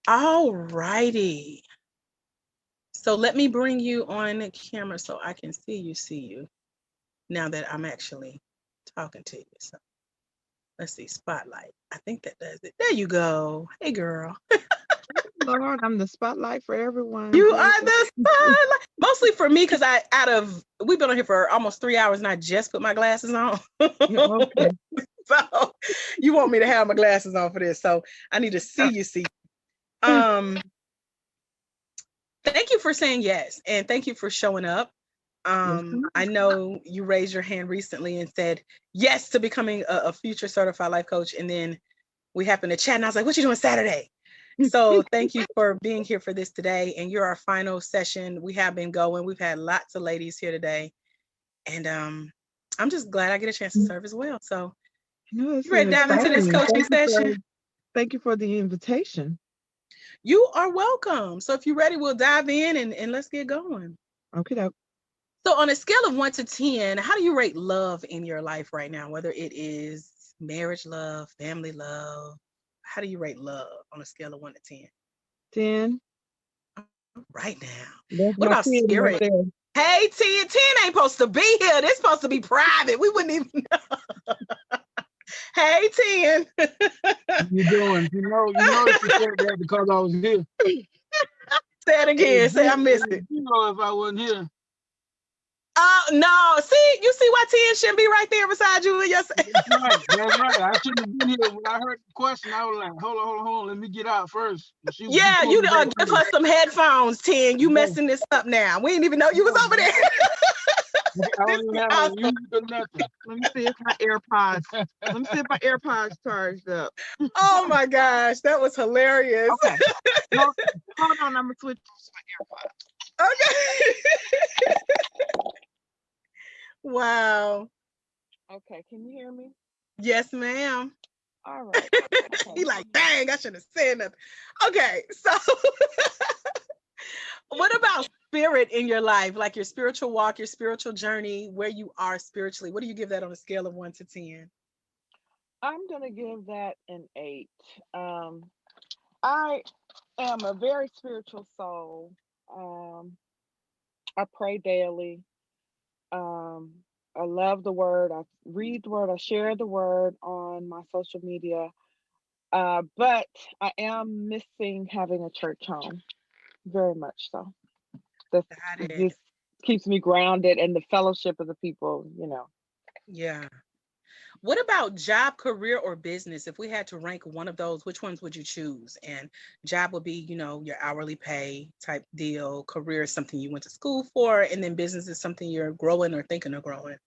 All righty. So let me bring you on the camera so I can see you now that I'm actually talking to you. So let's see, spotlight. I think that does it. There you go. Hey, girl. Lord, I'm the spotlight for everyone. You Bless are it. the spotlight. Mostly for me, because we've been on here for almost 3 hours and I just put my glasses on. Yeah, okay. So you want me to have my glasses on for this. So I need to see. Um, Thank you for saying yes. And thank you for showing up. Yes, I know you raised your hand recently and said yes to becoming a future certified life coach. And then we happened to chat and I was like, what you doing Saturday? So thank you for being here for this today. And you're our final session. We have been going. We've had lots of ladies here today. And I'm just glad I get a chance to serve as well. So no, you it's ready to dive into this exciting. coaching session? Thank you for the invitation. You are welcome. So if you're ready, we'll dive in and let's get going. Okay, doke. So on a scale of 1 to 10, how do you rate love in your life right now? Whether it is marriage love, family love, how do you rate love on a scale of 1 to 10? 10. Right now. That's What my about 10 right spirit? there. Hey, 10 ain't supposed to be here. This supposed to be private. We wouldn't even know. Hey, 10. You doing? If you said that because I was here. Say it It was again. Say I missed it. if I wasn't here. Oh, no. See, you see why 10 shouldn't be right there beside you and your. That's right. That's right. I shouldn't have been here. When I heard the question, I was like, hold on. Let me get out first. She Yeah, pulled you me back give in. her some headphones, 10. You No, messing this up now. We didn't even know you was no, over there. I This don't even is have no awesome. music or nothing. Let me see if my AirPods. Let me see if my AirPods charged up. Oh my gosh, that was hilarious. Okay. Hold, hold on, I'm gonna switch to my AirPods. Okay. Wow. Okay, can you hear me? Yes, ma'am. All right. Okay. He like, dang, I should have said nothing. Okay, so what about spirit in your life, like your spiritual walk, your spiritual journey, where you are spiritually? What do you give that on a scale of 1 to 10? I'm gonna give that an 8. Um, I am a very spiritual soul. Um, I pray daily. Um, I love the word. I read the word. I share the word on my social media. But I am missing having a church home, very much so. This Got it. this keeps me grounded and the fellowship of the people. Yeah. What about job, career, or business? If we had to rank one of those, which ones would you choose? And job would be, your hourly pay type deal. Career is something you went to school for, and then business is something you're growing or thinking of growing.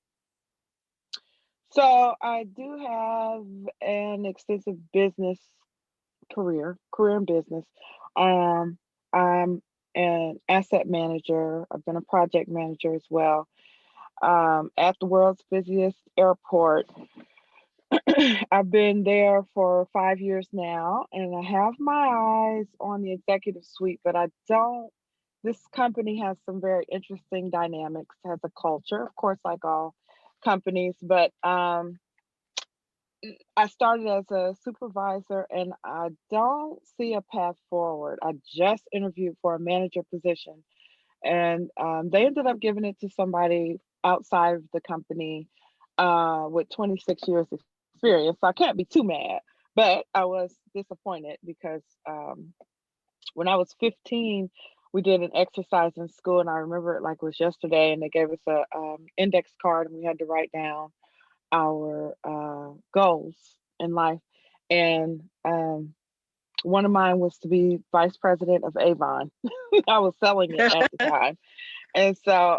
So I do have an extensive business career in business. Um, I'm an asset manager. I've been a project manager as well. At the world's busiest airport, I've been there for 5 years now, and I have my eyes on the executive suite, but I don't. This company has some very interesting dynamics, has a culture, of course, like all companies, but I started as a supervisor and I don't see a path forward. I just interviewed for a manager position and they ended up giving it to somebody outside of the company with 26 years experience. So I can't be too mad, but I was disappointed because when I was 15, we did an exercise in school and I remember it like it was yesterday and they gave us a index card and we had to write down our goals in life. And one of mine was to be vice president of Avon. I was selling it at the time. And so,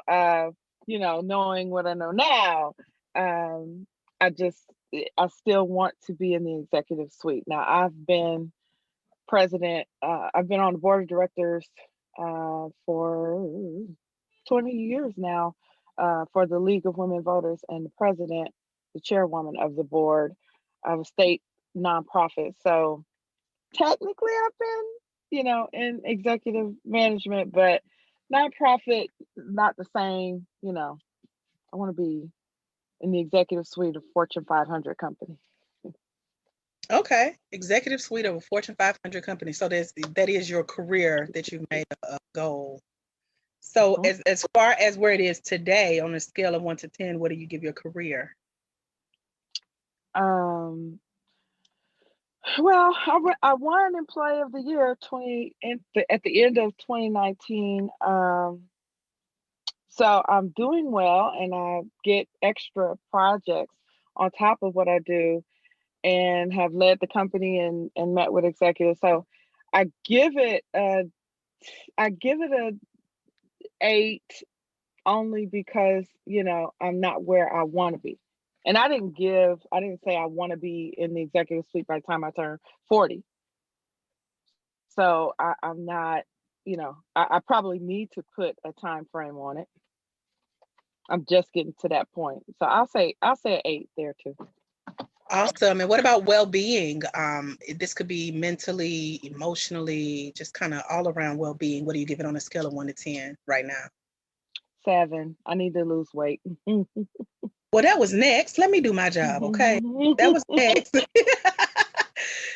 knowing what I know now, um, I just, I still want to be in the executive suite. Now, I've been on the board of directors for 20 years now for the League of Women Voters and the president, the chairwoman of the board of a state nonprofit. So technically, I've been, in executive management, but nonprofit, not the same. I want to be in the executive suite of Fortune 500 company. Okay. Executive suite of a Fortune 500 company. So that is your career that you made a goal. So Mhm. as far as where it is today on a scale of 1 to 10, what do you give your career? Um, well, I won Employee of the Year at the end of 2019. So I'm doing well, and I get extra projects on top of what I do, and have led the company and met with executives. So I give it a I give it a 8, only because I'm not where I want to be. And I didn't say I want to be in the executive suite by the time I turn 40. So I'm not, I probably need to put a time frame on it. I'm just getting to that point. So I'll say an 8 there too. Awesome. And what about well-being? This could be mentally, emotionally, just kind of all around well-being. What do you give it on a scale of 1 to 10 right now? 7. I need to lose weight. Well, that was next. Let me do my job, okay? That was next.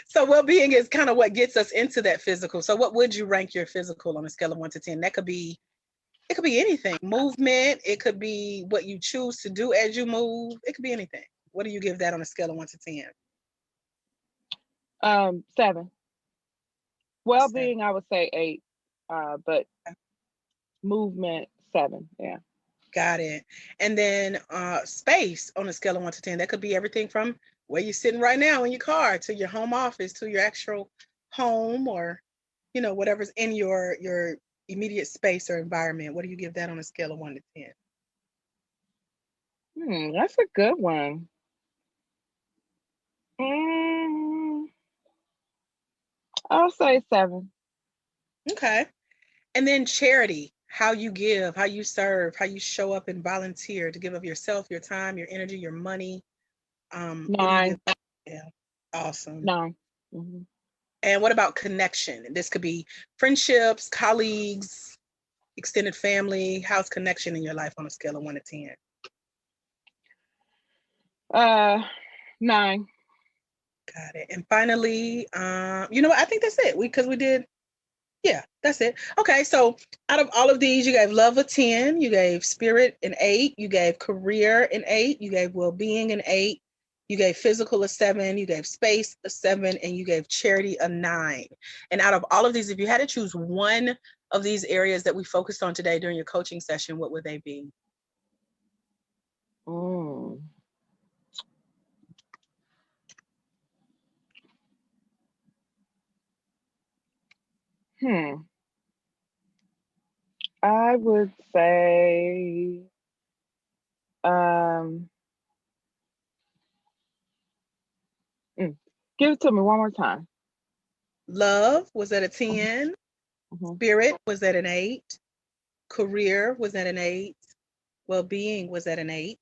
So well-being is kind of what gets us into that physical. So what would you rank your physical on a scale of 1 to 10? That could be it could be anything. Movement, it could be what you choose to do as you move. It could be anything. What do you give that on a scale of 1 to 10? 7. Seven. Well-being, I would say 8. But movement, 7. Yeah. Got it. And then space on a scale of 1 to 10. That could be everything from where you're sitting right now in your car to your home office to your actual home or whatever's in your immediate space or environment. What do you give that on a scale of 1 to 10? That's a good one. Mm, I'll say 7. Okay. And then charity, how you give, how you serve, how you show up and volunteer to give of yourself, your time, your energy, your money. What do you give? 9. Yeah. Awesome. 9. Mhm. And what about connection? This could be friendships, colleagues, extended family. How's connection in your life on a scale of 1 to 10? Uh, 9. Got it. And finally, you know what? I think that's it. Because we did. Yeah, that's it. Okay, so out of all of these, you gave love a 10, you gave spirit an 8, you gave career an 8, you gave well-being an 8, you gave physical a 7, you gave space a 7, and you gave charity a 9. And out of all of these, if you had to choose one of these areas that we focused on today during your coaching session, what would they be? Mm. Hmm. I would say, um, mm, give it to me one more time. Love was at a Mhm, 10, mhm. spirit was at an 8, career was at an 8, well-being was at an 8,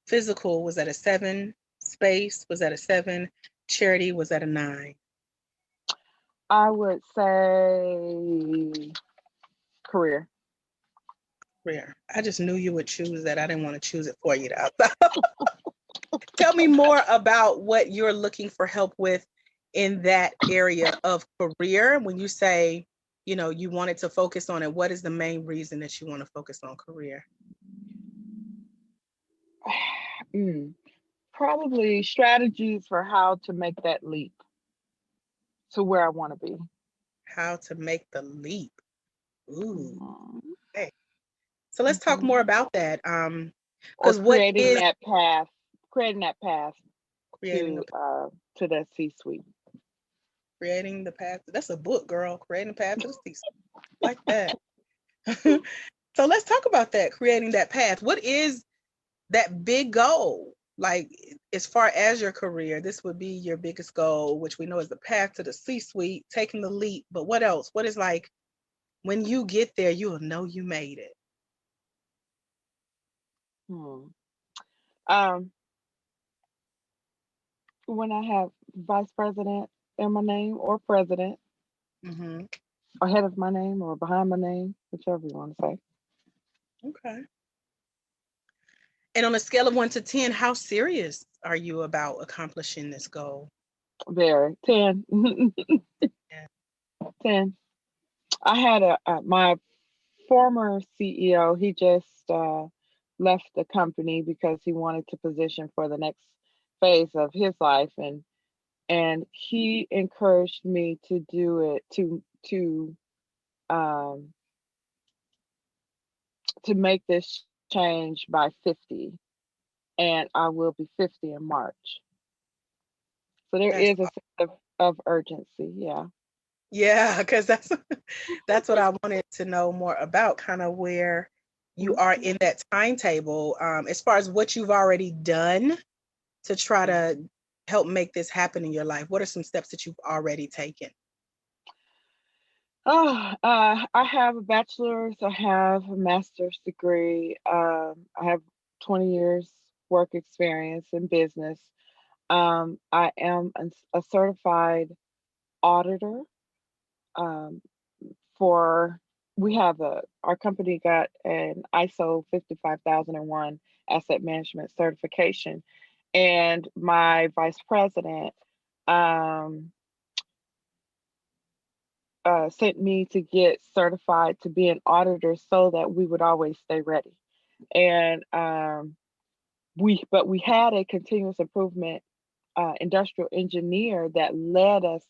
physical was at a 7, space was at a 7, charity was at a 9. I would say career. Career. I just knew you would choose that. I didn't want to choose it for you though. Tell me more about what you're looking for help with in that area of career. When you say, you wanted to focus on it, what is the main reason that you want to focus on career? Mm. Probably strategies for how to make that leap to where I want to be. How to make the leap. Ooh. Mhm, Okay. So let's talk more mhm. about that. Or Because what creating is that path, creating that path creating a to that C-suite. creating the path? That's a book, girl. Creating the path to the sea. Like that. So let's talk about that. Creating that path. What is that big goal? Like as far as your career, this would be your biggest goal, which we know is the path to the C-suite, taking the leap. But what else? What is like when you get there, you'll know you made it. Hmm. Um, when I have vice president in my name, or president, Hmm. ahead of my name or behind my name, whichever you want to say. Okay. And on a scale of 1 to 10, how serious are you about accomplishing this goal? Very 10. Yeah. 10. I had my former CEO. He just left the company because he wanted to position for the next phase of his life, and he encouraged me to do it um, to make this change by 50, and I will be 50 in March. So there That's is a sense of urgency. Yeah. Yeah, because that's that's what I wanted to know more about, kind of where you are in that timetable, as far as what you've already done to try to help make this happen in your life. What are some steps that you've already taken? Oh, I have a bachelor's, I have a master's degree, I have 20 years work experience in business. I am a certified auditor. Um, for we have our company got an ISO 55001 asset management certification, and my vice president um, sent me to get certified to be an auditor so that we would always stay ready. And we had a continuous improvement industrial engineer that led us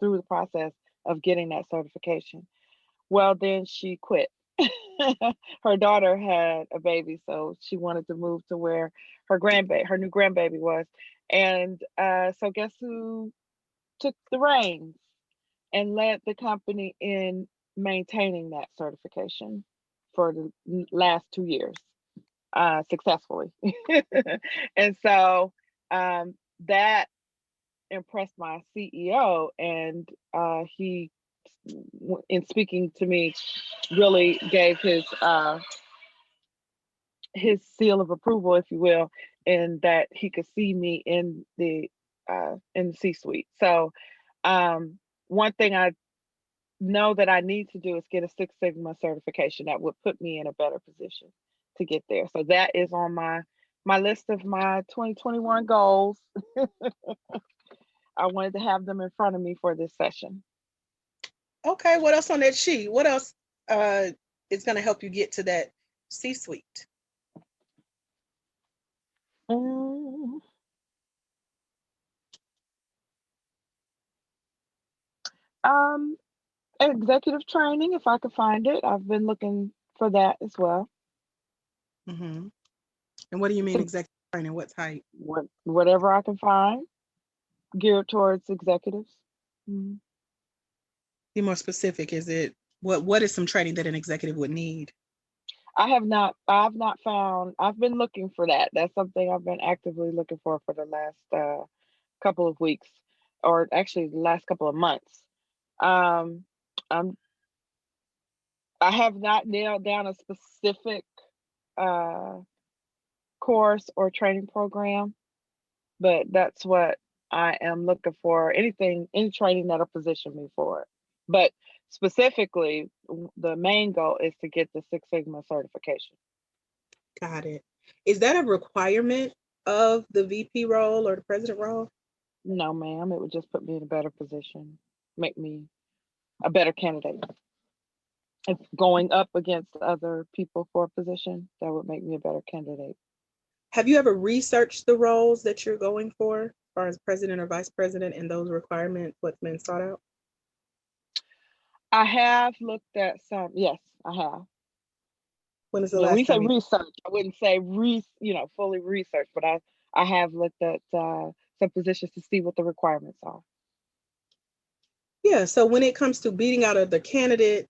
through the process of getting that certification. Well, then she quit. Her daughter had a baby, so she wanted to move to where her new grandbaby was. And so guess who took the reins and led the company in maintaining that certification for the last 2 years successfully. And so that impressed my CEO, and he, in speaking to me, really gave his seal of approval, if you will, in that he could see me in the C-suite. So one thing I know that I need to do is get a Six Sigma certification that would put me in a better position to get there. So that is on my list of my 2021 goals. I wanted to have them in front of me for this session. Okay, what else on that sheet? What else uh, is going to help you get to that C-suite? Mm, um, executive training, if I could find it. I've been looking for that as well. Hmm. And what do you mean To executive training? What type? whatever I can find geared towards executives. Mhm. Be more specific. Is it what is some training that an executive would need? I've not found, I've been looking for that. That's something I've been actively looking for the last couple of weeks, or actually the last couple of months. Um, I'm, I have not nailed down a specific uh, course or training program, but that's what I am looking for. Any training that'll position me for it. But specifically, the main goal is to get the Six Sigma certification. Got it. Is that a requirement of the VP role or the president role? No, ma'am, it would just put me in a better position, make me a better candidate. If going up against other people for a position, that would make me a better candidate. Have you ever researched the roles that you're going for, as far as president or vice president, and those requirements, what's been sought out? I have looked at some, yes, I have. When is the When we last say time you? research, I wouldn't say fully research, but I have looked at some positions to see what the requirements are. Yeah. So when it comes to beating out of the candidate,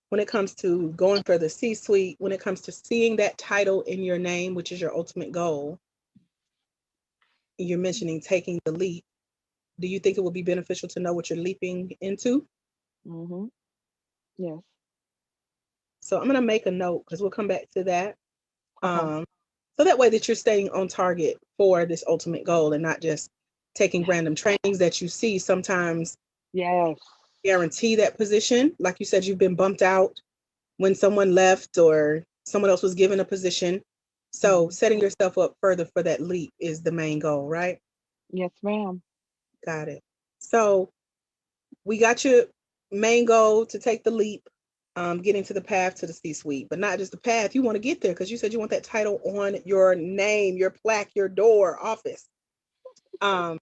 when it comes to going for the C-suite, when it comes to seeing that title in your name, which is your ultimate goal, you're mentioning taking the leap. Do you think it would be beneficial to know what you're leaping into? Mm-hmm. Yes. So I'm going to make a note because we'll come back to that. Okay. Um, so that way that you're staying on target for this ultimate goal and not just taking Yeah. random trainings that you see sometimes Yes. guarantee that position. Like you said, you've been bumped out when someone left or someone else was given a position. So Mhm. setting yourself up further for that leap is the main goal, right? Yes, ma'am. Got it. So we got your main goal to take the leap, getting to the path to the C-suite, but not just the path. You want to get there because you said you want that title on your name, your plaque, your door, office. And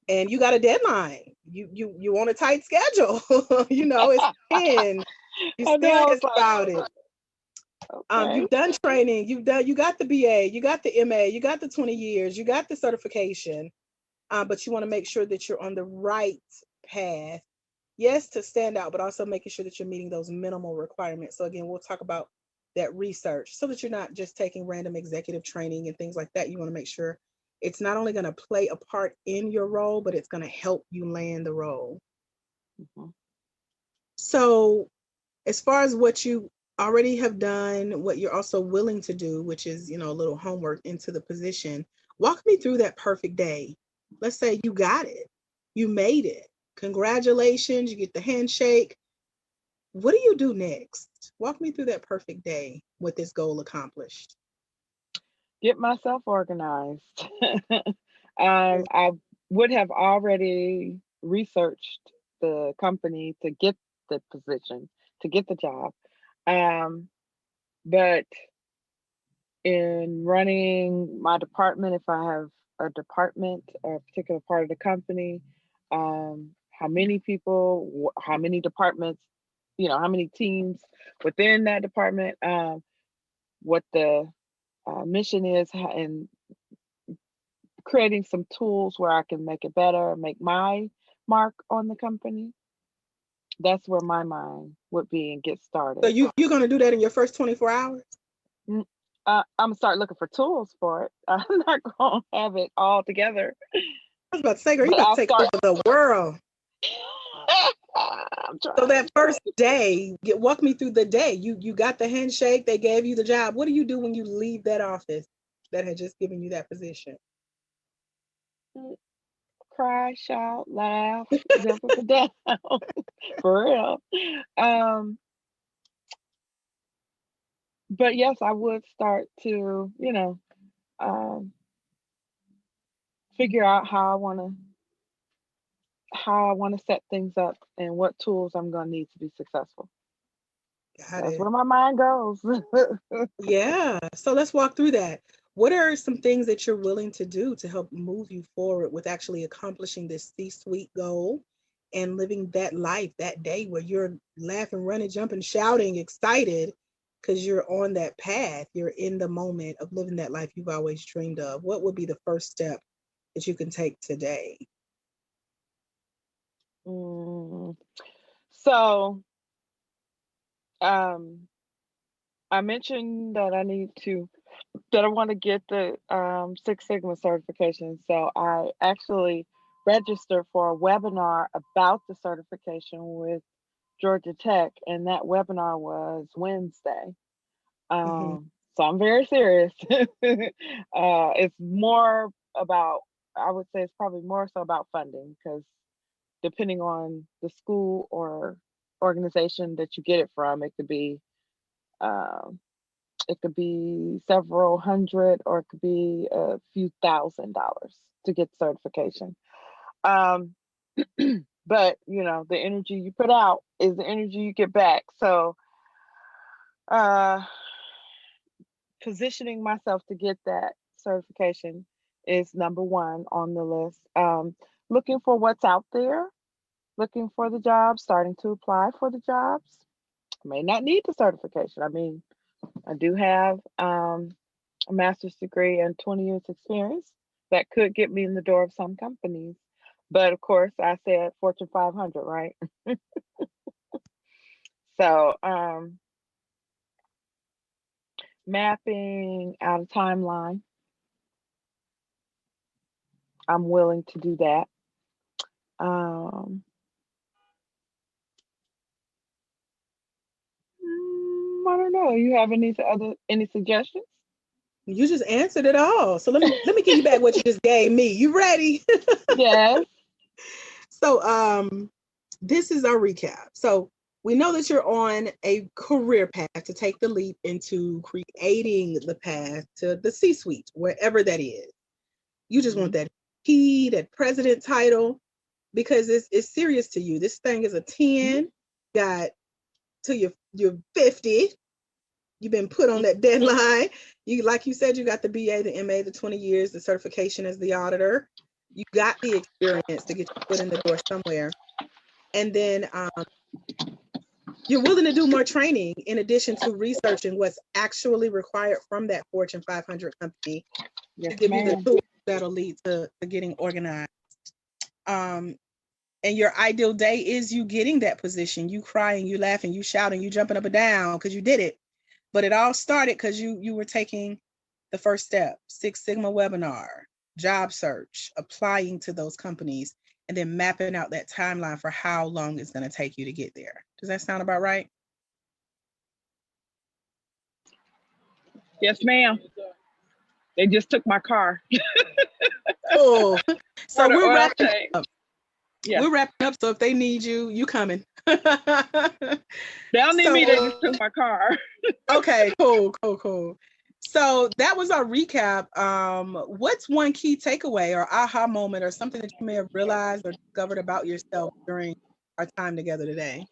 you got a deadline. You on a tight schedule. It's 10. You're I know. I serious was like, about it. okay. You've done training. You got the BA, you got the MA, you got the 20 years, you got the certification. But you want to make sure that you're on the right path. Yes, to stand out, but also making sure that you're meeting those minimal requirements. So again, we'll talk about that research so that you're not just taking random executive training and things like that. You want to make sure it's not only going to play a part in your role, but it's going to help you land the role. Mhm. So as far as what you already have done, what you're also willing to do, which is, a little homework into the position, walk me through that perfect day. Let's say you got it. You made it. Congratulations. You get the handshake. What do you do next? Walk me through that perfect day with this goal accomplished. Get myself organized. I would have already researched the company to get the position, to get the job. Um, but in running my department, if I have a department or a particular part of the company, how many people, how many departments, how many teams within that department, what the mission is, and creating some tools where I can make it better, make my mark on the company. That's where my mind would be and get So started. you're going to do that in your first 24 hours? Mm, I'm gonna start looking for tools for it. I'm not gonna have it all together, I was about to say, girl, you but about to I'll take start. over the world. I'm So trying. that first day, walk me through the day. You got the handshake, they gave you the job. What do you do when you leave that office that had just given you that position? Cry, shout, laugh, jump up and down, for real. Um, but yes, I would start to, um, figure out how I want to set things up and what tools I'm going to need to be successful. Got That's it. where my mind goes. Yeah. So let's walk through that. What are some things that you're willing to do to help move you forward with actually accomplishing this C-suite goal and living that life that day where you're laughing, running, jumping, shouting, excited because you're on that path? You're in the moment of living that life you've always dreamed of. What would be the first step that you can take today? Mm. So, um, I mentioned that I want to get the Six Sigma certification. So I actually registered for a webinar about the certification with Georgia Tech, and that webinar was Wednesday. Mm-hmm. So I'm very serious. It's more about, I would say it's probably more so about funding, because depending on the school or organization that you get it from, um, it could be several hundred, or it could be a few $1,000s to get certification. Um, but the energy you put out is the energy you get back. So, uh, positioning myself to get that certification is number one on the list. Looking for what's out there, looking for the jobs, starting to apply for the jobs. I may not need the certification. I mean, I do have a master's degree and 20 years experience that could get me in the door of some companies. But of course, I said Fortune 500, right? So, mapping out a timeline, I'm willing to do that. Um, I don't know. You have any suggestions? You just answered it all. So let me give you back what you just gave me. You ready? Yes. So this is our recap. So we know that you're on a career path to take the leap into creating the path to the C-suite, wherever that is. You just want Mhm. that that president title. because it's serious to you. This thing is a 10, got to your 50. You've been put on that deadline. You, like you said, you got the BA, the MA, the 20 years, the certification as the auditor. You got the experience to get your foot in the door somewhere. And then you're willing to do more training in addition to researching what's actually required from that Fortune 500 company to give you the tools that'll lead to getting organized. And your ideal day is you getting that position, you crying, you laughing, you shouting, you jumping up and down because you did it. But it all started because you were taking the first step, Six Sigma webinar, job search, applying to those companies, and then mapping out that timeline for how long it's going to take you to get there. Does that sound about right? Yes, ma'am. They just took my car. Oh, so we're wrapping up. Yeah. We're wrapping up. So if they need you, you coming. They don't need me. They just took my car. Okay, cool. So that was our recap. What's one key takeaway or aha moment or something that you may have realized or discovered about yourself during our time together today?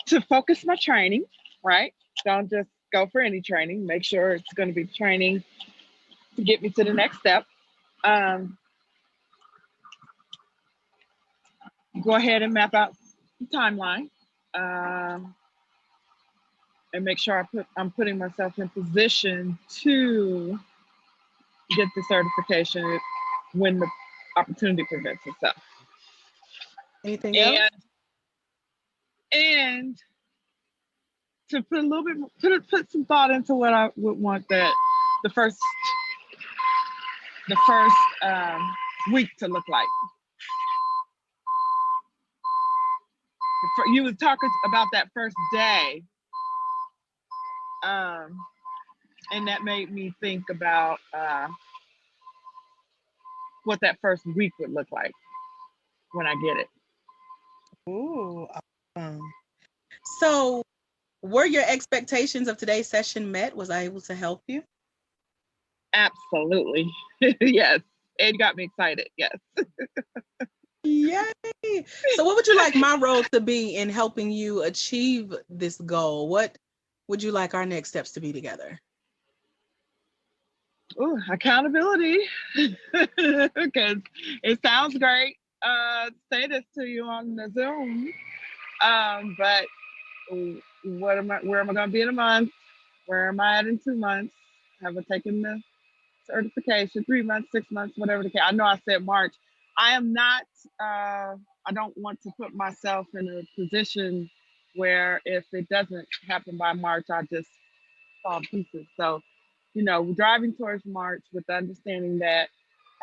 To focus my training, right? Don't just go for any training. Make sure it's going to be training to get me to the next step. Go ahead and map out the timeline, and make sure I'm putting myself in position to get the certification when the opportunity presents itself. Anything else? And to put a little bit, put some thought into what I would want that the first week to look like. You were talking about that first day, and that made me think about what that first week would look like when I get it. Ooh, awesome. So, were your expectations of today's session met? Was I able to help you? Absolutely. Yes. It got me excited. Yes. Yay. So what would you like my role to be in helping you achieve this goal? What would you like our next steps to be together? Ooh, accountability. Because it sounds great. Say this to you on the Zoom. But where am I going to be in a month? Where am I at in 2 months? Have I taken the certification? 3 months, 6 months, whatever the case. I know I said March. I am not, I don't want to put myself in a position where if it doesn't happen by March, I just fall to pieces. So, driving towards March with the understanding that,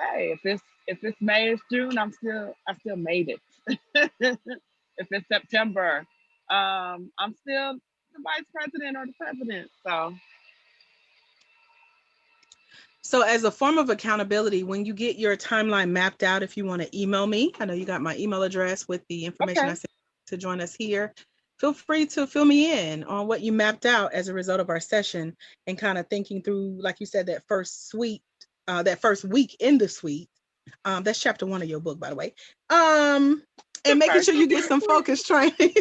hey, if it's May, it's June, I still made it. If it's September, I'm still the vice president or the president. So as a form of accountability, when you get your timeline mapped out, if you want to email me, I know you got my email address with the information I sent to join us here. Feel free to fill me in on what you mapped out as a result of our session and kind of thinking through, like you said, that first week in the suite. That's chapter 1 of your book, by the way. And making sure you get some focus training.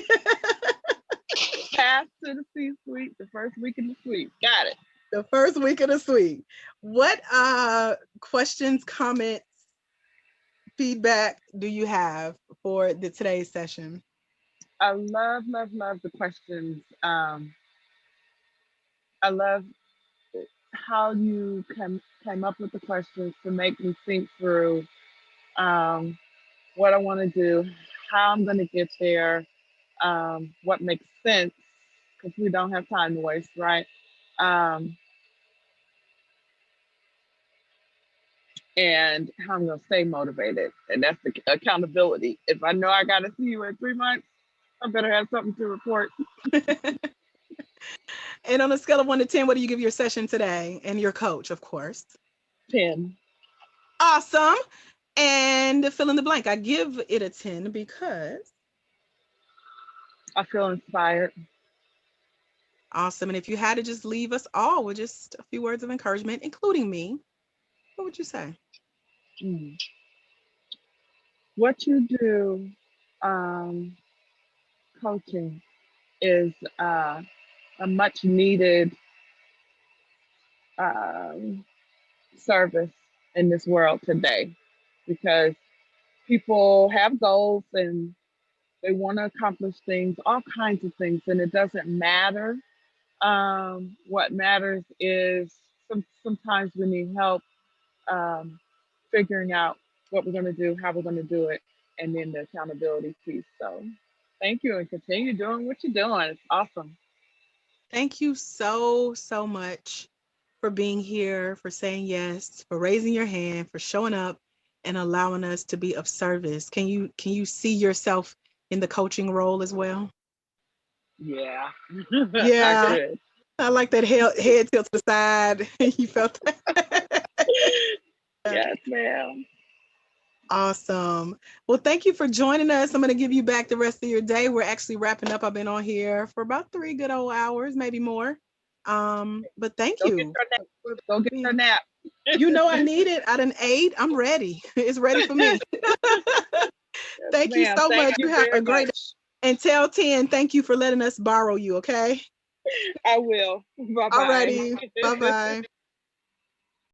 Path to the C-suite, the first week in the suite. Got it. The first week of the suite. What questions, comments, feedback do you have for today's session? I love the questions. I love how you came up with the questions to make me think through what I want to do, how I'm going to get there, what makes sense, because we don't have time to waste, right? And how I'm going to stay motivated. And that's the accountability. If I know I got to see you in 3 months, I better have something to report. And on a scale of 1 to 10, what do you give your session today? And your coach, of course. 10. Awesome. And fill in the blank. I give it a 10 because I feel inspired. Awesome. And if you had to just leave us all with just a few words of encouragement, including me, what would you say? Mm. What you do, um, coaching, is a much needed um, service in this world today because people have goals and they want to accomplish things, all kinds of things, and it doesn't matter. What matters is sometimes we need help um, figuring out what we're going to do, how we're going to do it, and then the accountability piece. So thank you and continue doing what you're doing. It's awesome. Thank you so, so much for being here, for saying yes, for raising your hand, for showing up and allowing us to be of service. Can you see yourself in the coaching role as well? Yeah, I Yeah. could. I like that head tilt to the side. You felt that. Yes, ma'am. Awesome. Well, thank you for joining us. I'm going to give you back the rest of your day. We're actually wrapping up. I've been on here for about 3 good old hours, maybe more. But thank Go get you your nap. for Go get your being. nap. You know I need it. I done ate. I'm ready. It's ready for me. Yes, Thank you ma'am. so Thank much. You you have very a great much. and tell 10, thank you for letting us borrow you, okay? I will. Bye All bye. righty. Bye-bye.